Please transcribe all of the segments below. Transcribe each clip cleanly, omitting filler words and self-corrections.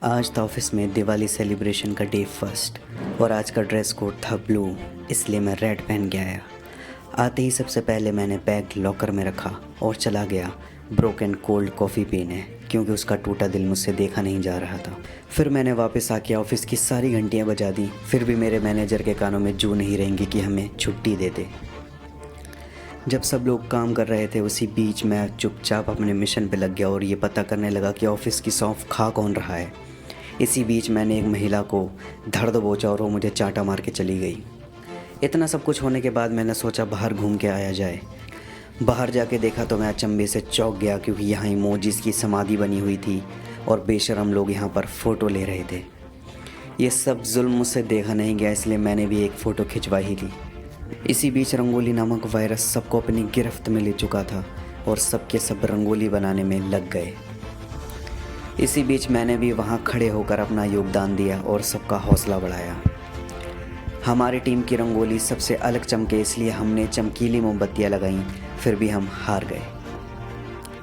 आज था ऑफिस में दिवाली सेलिब्रेशन का डे फर्स्ट और आज का ड्रेस कोड था ब्लू, इसलिए मैं रेड पहन के आया। आते ही सबसे पहले मैंने बैग लॉकर में रखा और चला गया ब्रोकन कोल्ड कॉफ़ी पीने, क्योंकि उसका टूटा दिल मुझसे देखा नहीं जा रहा था। फिर मैंने वापस आके ऑफिस की सारी घंटियां बजा दी, फिर भी मेरे मैनेजर के कानों में जू नहीं रहेंगी कि हमें छुट्टी दे दे। जब सब लोग काम कर रहे थे उसी बीच मैं चुपचाप अपने मिशन पे लग गया और ये पता करने लगा कि ऑफिस की सौंफ खा कौन रहा है। इसी बीच मैंने एक महिला को धड़ दबोचा और वो मुझे चांटा मार के चली गई। इतना सब कुछ होने के बाद मैंने सोचा बाहर घूम के आया जाए। बाहर जाके देखा तो मैं अचंभे से चौंक गया, क्योंकि यहाँ इमोजीज की समाधि बनी हुई थी और बेशरम लोग यहाँ पर फ़ोटो ले रहे थे। ये सब जुल्म मुझसे देखा नहीं गया, इसलिए मैंने भी एक फ़ोटो खिंचवा ही ली। इसी बीच रंगोली नामक वायरस सबको अपनी गिरफ्त में ले चुका था और सबके सब रंगोली बनाने में लग गए। इसी बीच मैंने भी वहाँ खड़े होकर अपना योगदान दिया और सबका हौसला बढ़ाया। हमारी टीम की रंगोली सबसे अलग चमके, इसलिए हमने चमकीली मोमबत्तियाँ लगाईं, फिर भी हम हार गए।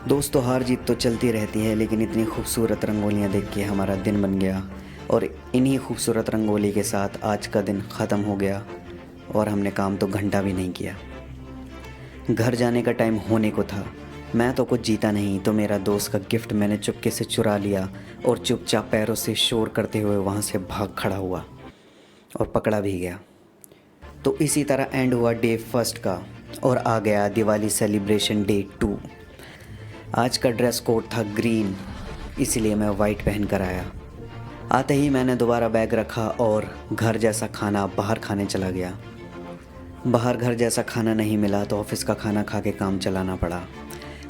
दोस्तों, हार जीत तो चलती रहती है, लेकिन इतनी खूबसूरत रंगोलियाँ देख के हमारा दिन बन गया और इन्हीं खूबसूरत रंगोली के साथ आज का दिन ख़त्म हो गया और हमने काम तो घंटा भी नहीं किया। घर जाने का टाइम होने को था। मैं तो कुछ जीता नहीं, तो मेरा दोस्त का गिफ्ट मैंने चुपके से चुरा लिया और चुपचाप पैरों से शोर करते हुए वहाँ से भाग खड़ा हुआ और पकड़ा भी गया। तो इसी तरह एंड हुआ डे फर्स्ट का और आ गया दिवाली सेलिब्रेशन डे 2। आज का ड्रेस कोड था ग्रीन, इसलिए मैं वाइट पहन कर आया। आते ही मैंने दोबारा बैग रखा और घर जैसा खाना बाहर खाने चला गया। बाहर घर जैसा खाना नहीं मिला तो ऑफिस का खाना खा के काम चलाना पड़ा।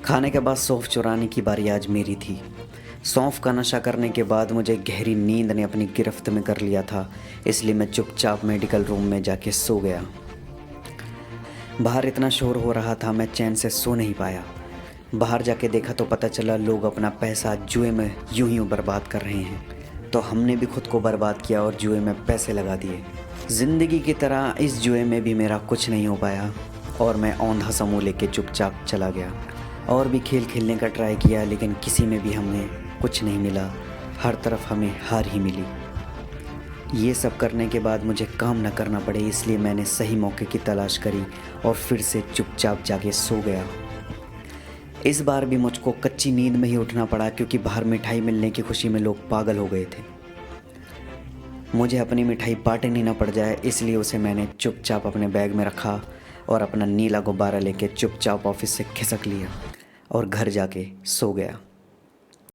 खाने के बाद सौंफ चुराने की बारी आज मेरी थी। सौंफ का नशा करने के बाद मुझे गहरी नींद ने अपनी गिरफ्त में कर लिया था, इसलिए मैं चुपचाप मेडिकल रूम में जाके सो गया। बाहर इतना शोर हो रहा था, मैं चैन से सो नहीं पाया। बाहर जाके देखा तो पता चला लोग अपना पैसा जुए में यूं ही बर्बाद कर रहे हैं, तो हमने भी खुद को बर्बाद किया और जुए में पैसे लगा दिए। ज़िंदगी की तरह इस जुए में भी मेरा कुछ नहीं हो पाया और मैं औंधा समूह लेके चुपचाप चला गया। और भी खेल खेलने का ट्राई किया, लेकिन किसी में भी हमें कुछ नहीं मिला, हर तरफ हमें हार ही मिली। ये सब करने के बाद मुझे काम न करना पड़े, इसलिए मैंने सही मौके की तलाश करी और फिर से चुपचाप जाके सो गया। इस बार भी मुझको कच्ची नींद में ही उठना पड़ा, क्योंकि बाहर मिठाई मिलने की खुशी में लोग पागल हो गए थे। मुझे अपनी मिठाई बांटनी न पड़ जाए, इसलिए उसे मैंने चुपचाप अपने बैग में रखा और अपना नीला गुब्बारा लेके चुपचाप ऑफिस से खिसक लिया और घर जाके सो गया।